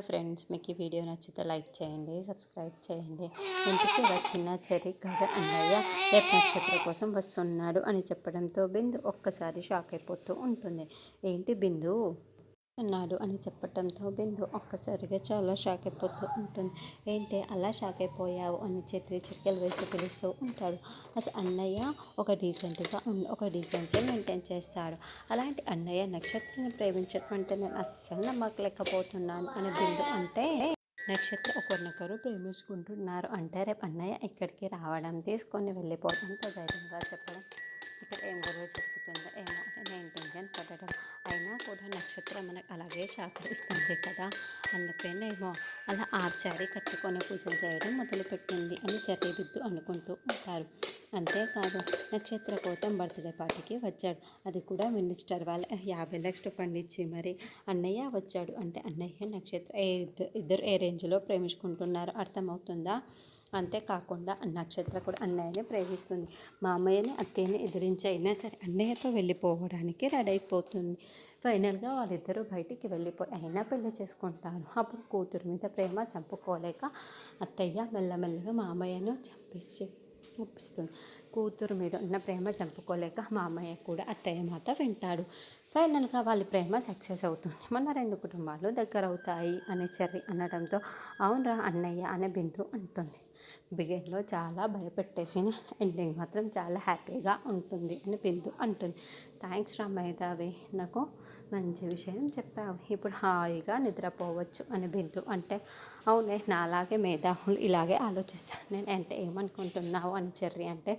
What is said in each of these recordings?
Friends, మీకు ఈ video నచ్చితే లైక్ చేయండి, సబ్స్క్రైబ్ చేయండి. ఇంటికి వచ్చిన చెర్రీ కథ అన్నయ్య రేపు నక్షత్రం కోసం వస్తున్నాడు అని చెప్పడంతో బిందు ఒక్కసారి షాక్ అయిపోతూ ఉంటుంది. ఏంటి బిందు అన్నాడు అని చెప్పడంతో బిందు ఒక్కసారిగా చాలా షాక్ అయిపోతూ ఉంటుంది. ఏంటి అలా షాక్ అయిపోయావు అని చెర్రీ చిటికెలు వేసి పిలుస్తూ ఉంటాడు. అసలు అన్నయ్య ఒక డీసెన్సీ మెయింటైన్ చేస్తాడు. అలాంటి అన్నయ్య నక్షత్రాన్ని ప్రేమించడం అంటే నేను అస్సలు నమ్మకలేకపోతున్నాను అని బిందు అంటే, నక్షత్ర ఒకరినొకరు ప్రేమించుకుంటున్నారు అంటే రేపు అన్నయ్య ఇక్కడికి రావడం, తీసుకొని వెళ్ళిపోవడం, అంత ధైర్యంగా చెప్పడం, ఇక్కడ ఏం గొడవ జరుగుతుందో ఏమో అని నేను టెన్షన్ పడడం. అయినా కూడా నక్షత్రం మనకు అలాగే సహకరిస్తుంది కదా, అందుకేనేమో అలా ఆచారి కట్టుకొని పూజలు చేయడం మొదలుపెట్టింది అని చెర్రీ బిద్దు అనుకుంటూ ఉంటారు. అంతేకాదు, నక్షత్ర కోసం బర్త్డే పార్టీకి వచ్చాడు. అది కూడా మినిస్టర్ వాళ్ళ 50 లక్షలు ఫండ్ ఇచ్చి మరి అన్నయ్య వచ్చాడు అంటే అన్నయ్య నక్షత్ర ఇద్దరు ఏ రేంజ్లో ప్రేమించుకుంటున్నారో అర్థమవుతుందా. అంతేకాకుండా నక్షత్ర కూడా అన్నయ్యని ప్రేమిస్తుంది. మా అమ్మయ్యని అత్తయ్యని ఎదిరించైనా సరే అన్నయ్యతో వెళ్ళిపోవడానికి రెడీ అయిపోతుంది. ఫైనల్గా వాళ్ళిద్దరూ బయటికి వెళ్ళిపోయి అయినా పెళ్లి చేసుకుంటారు. అప్పుడు కూతురు మీద ప్రేమ చంపుకోలేక అత్తయ్య మెల్లమెల్లగా మా అమ్మయ్యను చంపేసి ఒప్పిస్తుంది. కూతురు మీద ఉన్న ప్రేమ చంపుకోలేక మా అమ్మయ్య కూడా అత్తయ్య మాట వింటాడు. ఫైనల్గా వాళ్ళ ప్రేమ సక్సెస్ అవుతుంది. మన రెండు కుటుంబాలు దగ్గర అవుతాయి అని చెర్రీ అనడంతో అవునరా అన్నయ్య అనే బిందు అంటుంది. బిగిన్లో చాలా భయపెట్టేసిన ఎండింగ్ మాత్రం చాలా హ్యాపీగా ఉంటుంది అని బిందు అంటుంది. థ్యాంక్స్ రా మేధావి, నాకు మంచి విషయం చెప్పావు, ఇప్పుడు హాయిగా నిద్రపోవచ్చు అని బిందు అంటే, అవునే నాలాగే మేధావులు ఇలాగే ఆలోచిస్తాను నేను అంటే ఏమనుకుంటున్నావు అని చెర్రీ అంటే,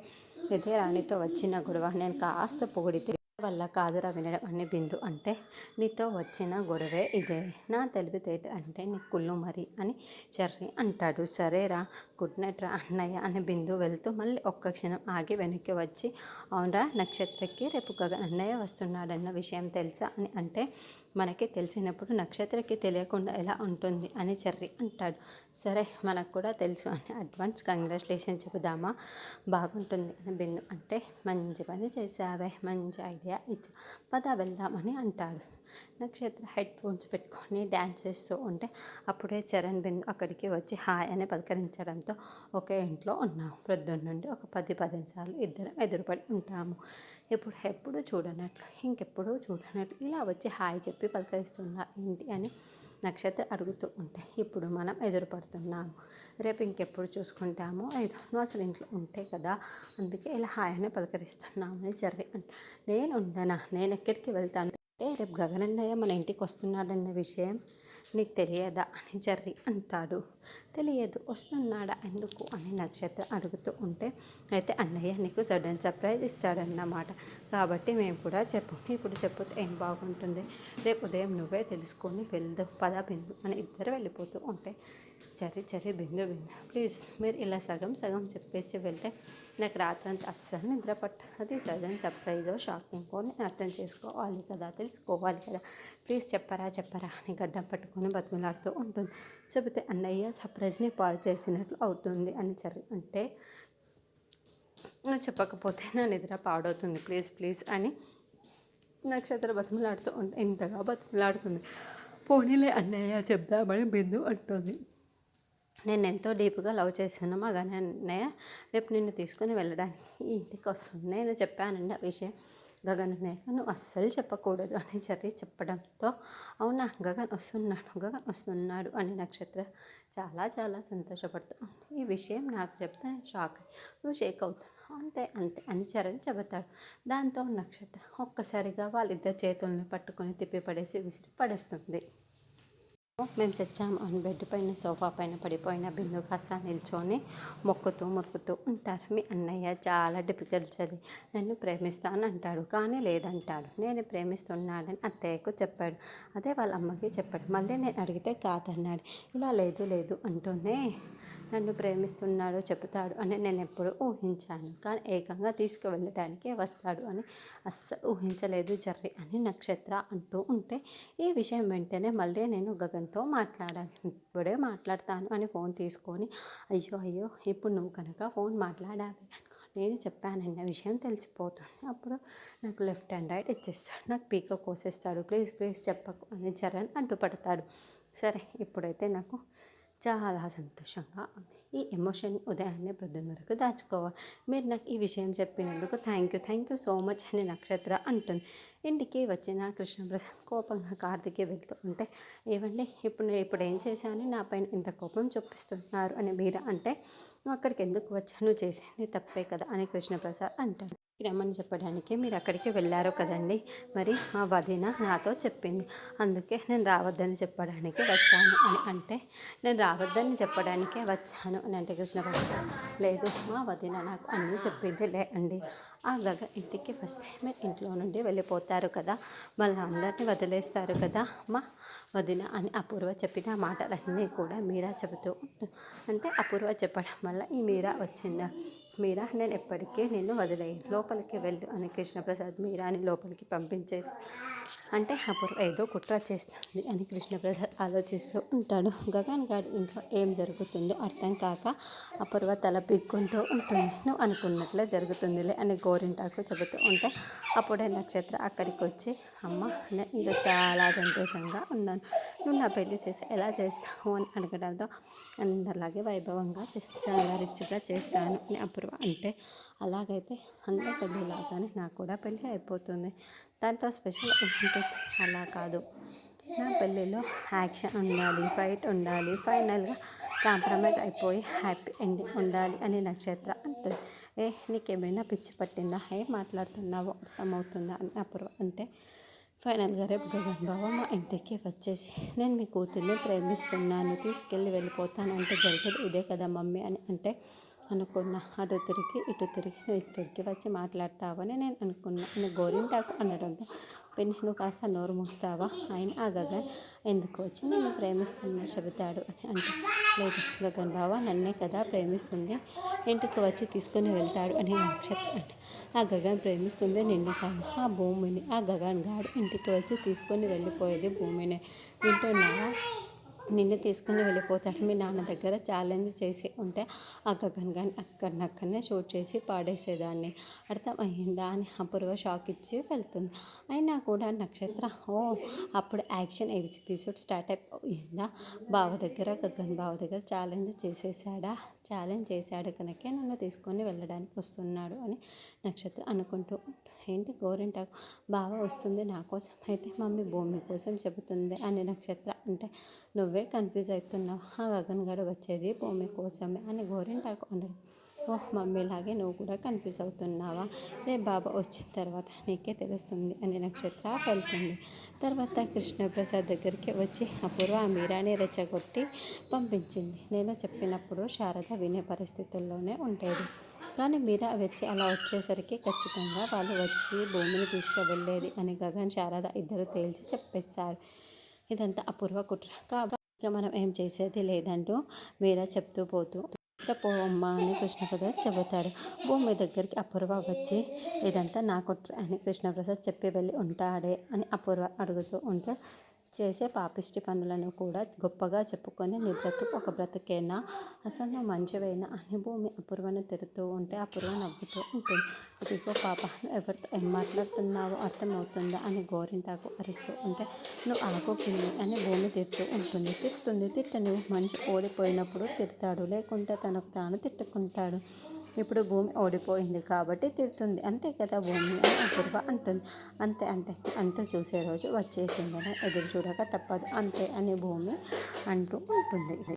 ఇదే రాణితో వచ్చిన గొడవ, నేను కాస్త పొగిడితే వల్ల కాదురా వినడం అని బిందు అంటే, నీతో వచ్చిన గొడవే ఇదే, నా తెలివితేట అంటే నీ కుళ్ళు మరి అని చెర్రీ అంటాడు. సరేరా, గుడ్ నైట్ రా అన్నయ్య అని బిందు వెళ్తూ మళ్ళీ ఒక్క క్షణం ఆగి వెనక్కి వచ్చి, అవునరా నక్షత్రకి రేపు గగన్ అన్నయ్య వస్తున్నాడన్న విషయం తెలుసా అని అంటే, మనకి తెలిసినప్పుడు నక్షత్రకి తెలియకుండా ఎలా ఉంటుంది అని చెర్రీ అంటాడు. సరే మనకు కూడా తెలుసు అని అడ్వాన్స్ కంగ్రాచులేషన్ చెబుదామా, బాగుంటుంది అని బిందు అంటే, మంచి పని చేసావే, మంచి ఐడియా ఇచ్చి పద వెళ్దామని అంటాడు. నక్షత్ర హెడ్ ఫోన్స్ పెట్టుకొని డ్యాన్స్ చేస్తూ ఉంటే అప్పుడే చరణ్ బిందు అక్కడికి వచ్చి హాయ్ అని పలకరించడంతో ఒకే ఇంట్లో ఉన్నాము, ప్రొద్దున్న నుండి ఒక 10-15 సార్లు ఇద్దరం ఎదురుపడి ఉంటాము, ఎప్పుడు చూడనట్లు ఇంకెప్పుడు చూడనట్లు ఇలా వచ్చి హాయ్ చెప్పి పలకరిస్తున్నా ఏంటి అని నక్షత్ర అడుగుతూ ఉంటే, ఇప్పుడు మనం ఎదురుపడుతున్నాము, రేపు ఇంకెప్పుడు చూసుకుంటామో ఏదో, నువ్వు అసలు ఇంట్లో ఉంటే కదా, అందుకే ఇలా హాయ్ అని పలకరిస్తున్నాము అని చెర్రీ అంటే, నేను ఉండనా, నేను ఎక్కడికి వెళ్తాను అంటే, రేపు గగనన్నయ్య మన ఇంటికి వస్తున్నాడన్న విషయం నీకు తెలియదా అని చెర్రీ అంటాడు. తెలియదు, వస్తున్నాడా ఎందుకు అని నక్షత్ర అడుగుతూ ఉంటే, అయితే అన్నయ్య నీకు సడన్ సర్ప్రైజ్ ఇస్తాడన్నమాట, కాబట్టి మేము కూడా చెప్పు, ఇప్పుడు చెప్పితే ఏం బాగుంటుంది, రేపు ఉదయం నువ్వే తెలుసుకొని వెళ్దు పద బిందు అని ఇద్దరు వెళ్ళిపోతూ ఉంటే, చెర్రీ బిందు ప్లీజ్ మీరు ఇలా సగం సగం చెప్పేసి వెళ్తే నాకు రాత్రంతా అస్సలు నిద్ర పట్టదు, సడన్ సర్ప్రైజో షాకింగ్కో నేను అర్థం చేసుకోవాలి కదా, తెలుసుకోవాలి కదా, ప్లీజ్ చెప్పరా అని గడ్డం పట్టుకొని బతిమలాడుతూ ఉంటుంది. చెబితే అన్నయ్య సర్ప్రైజ్ని పాడు చేసినట్లు అవుతుంది అని చెర్రీ అంటే, చెప్పకపోతే నా నిద్ర పాడవుతుంది, ప్లీజ్ అని నక్షత్ర బతిమలాడుతూ ఉంటే ఇంతగా బతిమలాడుతుంది. పోనీలే అన్నయ్య చెప్దామని బిందు అంటుంది. నేను ఎంతో డీప్గా లవ్ చేశాను మా అన్నయ్య రేపు నిన్ను తీసుకుని వెళ్ళడానికి ఈ ఇంటికి వస్తుంది, నేను చెప్పానండి ఆ విషయం గగన్ అన్నయ్య, నువ్వు అస్సలు చెప్పకూడదు అని చెర్రీ చెప్పడంతో, అవునా గగన్ వస్తున్నాడు అని నక్షత్ర చాలా చాలా సంతోషపడుతూ, ఈ విషయం నాకు చెప్తే షాక్ నువ్వు షేక్ అవుతావు, అంతే అని చరణ్ చెబుతాడు. దాంతో నక్షత్ర ఒక్కసారిగా వాళ్ళిద్దరు చేతులను పట్టుకొని తిప్పి పడేసి విసిరి పడేస్తుంది. మేము చచ్చాము అని బెడ్ పైన సోఫా పైన పడిపోయిన బిందు కాస్త నిల్చొని మొక్కుతూ ఉంటారు. మీ అన్నయ్య చాలా డిఫికల్ట్ చదివి నన్ను ప్రేమిస్తాను అంటాడు, కానీ లేదంటాడు, నేను ప్రేమిస్తున్నాడని అత్తయ్యకు చెప్పాడు, అదే వాళ్ళ అమ్మకి చెప్పాడు, మళ్ళీ నేను అడిగితే కాదన్నాడు, ఇలా లేదు అంటూనే నన్ను ప్రేమిస్తున్నాడో చెబుతాడు అని నేను ఎప్పుడు ఊహించాను, కానీ ఏకంగా తీసుకువెళ్ళటానికి వస్తాడు అని అస్సలు ఊహించలేదు చెర్రీ అని నక్షత్ర అంటూ ఉంటే, ఈ విషయం వెంటనే మళ్ళీ నేను గగన్తో మాట్లాడాలి, ఇప్పుడే మాట్లాడతాను అని ఫోన్ తీసుకొని, అయ్యో ఇప్పుడు నువ్వు కనుక ఫోన్ మాట్లాడాలి, నేను చెప్పానన్న విషయం తెలిసిపోతుంది, అప్పుడు నాకు లెఫ్ట్ అండ్ రైట్ ఇచ్చేస్తాడు, నాకు పీక కోసేస్తాడు, ప్లీజ్ చెప్పకు అని చరణ్ అడ్డుపడతాడు. సరే ఇప్పుడైతే నాకు చాలా సంతోషంగా ఉంది. ఈ ఎమోషన్ ఉదయాన్నే ప్రొద్దున వరకు దాచుకోవాలి. మీరు నాకు ఈ విషయం చెప్పినందుకు థ్యాంక్ యూ సో మచ్ అని నక్షత్ర అంటుంది. ఇంటికి వచ్చిన కృష్ణప్రసాద్ కోపంగా కార్తికి వెళ్తూ ఉంటే, ఏవండి ఇప్పుడు ఏం చేశాను నా పైన ఇంత కోపం చూపిస్తున్నారు అని మీరా అంటే, నువ్వు అక్కడికి ఎందుకు వచ్చాను, చేసింది తప్పే కదా అని కృష్ణప్రసాద్ అంటాడు. రమ్మని చెప్పడానికి మీరు అక్కడికి వెళ్ళారు కదండి, మరి మా వదిన నాతో చెప్పింది, అందుకే నేను రావద్దని చెప్పడానికి వచ్చాను అని అంటే, నేను రావద్దని చెప్పడానికే వచ్చాను అని అంటే కృష్ణప్రసాద్, లేదు మా వదిన నాకు అన్నీ చెప్పింది లే అండి. అలాగా ఇంటికి వస్తే మీరు ఇంట్లో నుండి వెళ్ళిపోతారు కదా, మళ్ళీ అందరినీ వదిలేస్తారు కదా మా వదిన అని అపూర్వ చెప్పిన మాటలన్నీ కూడా మీరా చెబుతూ అంటే అపూర్వ చెప్పడం వల్ల ఈ మీరా వచ్చిందా, మీరా నేను ఎప్పటికీ నిన్ను వదిలేయను, లోపలికి వెళ్ళు అని కృష్ణప్రసాద్ మీరాని లోపలికి పంపించేసి అంటే అపూర్వ ఏదో కుట్ర చేస్తుంది అని కృష్ణప్రసాద్ ఆలోచిస్తూ ఉంటాడు. గగన్ గారి ఇంట్లో ఏం జరుగుతుందో అర్థం కాక అపూర్వ తల పిక్కుంటూ ఉంటుంది. నువ్వు అనుకున్నట్లే జరుగుతుందిలే అని గోరింటాకు చెబుతూ ఉంటే అప్పుడే నక్షత్ర అక్కడికి వచ్చి, అమ్మ నేను ఇంకా చాలా సంతోషంగా ఉన్నాను, నువ్వు నా పెళ్లి చేసి ఎలా చేస్తావు అని అడగడంతో, అందరిలాగే వైభవంగా చాలా రిచ్గా చేస్తాను అని అపూర్వ అంటే, అలాగైతే అందరి పెళ్ళిలాగానే నాకు కూడా పెళ్ళి అయిపోతుంది, దాంట్లో స్పెషల్ ఉంటుంది. అలా కాదు, నా పెళ్ళిలో యాక్షన్ ఉండాలి, ఫైట్ ఉండాలి, ఫైనల్గా కాంప్రమైజ్ అయిపోయి హ్యాపీ ఎండింగ్ ఉండాలి అని నక్షత్ర అంటుంది. నీకేమైనా పిచ్చి పట్టిందా, ఏం మాట్లాడుతున్నావో అర్థమవుతుందా అని అపూర్వ అంటే, ఫైనల్గా రేపు గగన్ బావ మా ఇంటికి వచ్చేసి నేను మీ కూతుర్ని ప్రేమిస్తున్నాను, తీసుకెళ్ళి వెళ్ళిపోతాను అంటే జరిగేది ఇదే కదా మమ్మీ అని అంటే, అనుకున్నా అటు తిరిగి ఇటు తిరిగి నువ్వు ఇక్కడికి వచ్చి మాట్లాడతావని నేను అనుకున్నా అని గోరింటాకు అనడంతో, పిన్ని నువ్వు కాస్త నోరు మూస్తావా, ఆయన ఆ గగన్ ఎందుకు వచ్చి నన్ను ప్రేమిస్తున్నా చెబుతాడు అని అంటే, లేదు గగన్ బావ నన్నే కదా ప్రేమిస్తుంది, ఇంటికి వచ్చి తీసుకుని వెళ్తాడు అని నక్షత్రం అంటే, ఆ గగన్ ప్రేమిస్తుంది నిన్ను కాదు ఆ భూమిని, ఆ గగన్ గాడు ఇంటికి వచ్చి తీసుకొని వెళ్ళిపోయేది భూమిని, వింటున్నావా, నిన్ను తీసుకుని వెళ్ళిపోతాడు. మీ నాన్న దగ్గర ఛాలెంజ్ చేసి ఉంటే ఆ గగన్ గాని అక్కడనే షూట్ చేసి పాడేసేదాన్ని, అర్థమయ్యిందా అని అపూర్వ షాక్ ఇచ్చి వెళ్తుంది. అయినా కూడా నక్షత్ర అప్పుడు యాక్షన్ ఎపిసోడ్ స్టార్ట్ అయిపోయిందా, గగన్ బావ దగ్గర ఛాలెంజ్ చేశాడు కనుకే నన్ను తీసుకొని వెళ్ళడానికి వస్తున్నాడు అని నక్షత్ర అనుకుంటూ, ఏంటి గోరింటాకు బావ వస్తుంది నా కోసం, అయితే మమ్మీ భూమి కోసం చెబుతుంది అని నక్షత్ర అంటే, నువ్వే కన్ఫ్యూజ్ అవుతున్నావు, ఆ గగన్ గడు వచ్చేది భూమి కోసమే అని గోరింటాకు అనడం, మమ్మీలాగే నువ్వు కూడా కన్ఫ్యూజ్ అవుతున్నావా, రేపు బాబా వచ్చిన తర్వాత నీకే తెలుస్తుంది అని నక్షత్ర వెళ్తుంది. తర్వాత కృష్ణప్రసాద్ దగ్గరికి వచ్చి అపూర్వ మీరాని రెచ్చగొట్టి పంపించింది. నేను చెప్పినప్పుడు శారద వినే పరిస్థితుల్లోనే ఉండేది, కానీ మీరా అలా వచ్చేసరికి ఖచ్చితంగా వాళ్ళు వచ్చి భూమిని తీసుకువెళ్ళేది అని గగన్ శారద ఇద్దరు తేల్చి చెప్పేశారు. ఇదంతా అపూర్వ కుట్ర కాబట్టి మనం ఏం చేసేది లేదంటూ మీరా చెప్తూ పోతూ పోవమ్మా అని కృష్ణప్రసాద్ చెబుతారు. భూమి దగ్గరికి అపూర్వ వచ్చి, ఇదంతా నా కుట్ర అని కృష్ణప్రసాద్ చెప్పి వెళ్ళి ఉంటాడే అని అపూర్వ అడుగుతూ ఉంటే, చేసే పాపిష్టి పనులను కూడా గొప్పగా చెప్పుకొని నీ బ్రతుకు ఒక బ్రతుకేనా, అసలు నువ్వు మంచివైనా అని భూమి అపూర్వను తిరుగుతూ ఉంటే అపూర్వ నవ్వుతూ ఉంటుంది. ఇదిగో పాప ఎవరితో ఏం మాట్లాడుతున్నావో అర్థమవుతుందా అని గోరింటాకు అరుస్తూ ఉంటే, నువ్వు ఆగోపింది అని భూమి తిట్టని మనిషి ఓడిపోయినప్పుడు తిడతాడు, లేకుంటే తనకు తాను తిట్టుకుంటాడు, ఇప్పుడు భూమి ఓడిపోయింది కాబట్టి తిడుతుంది, అంతే కదా భూమి అని అపూర్వ అంటుంది. అంతే చూసే రోజు వచ్చేసిందని ఎదురు చూడక తప్పదు అంతే అని భూమి అంటూ ఉంటుంది.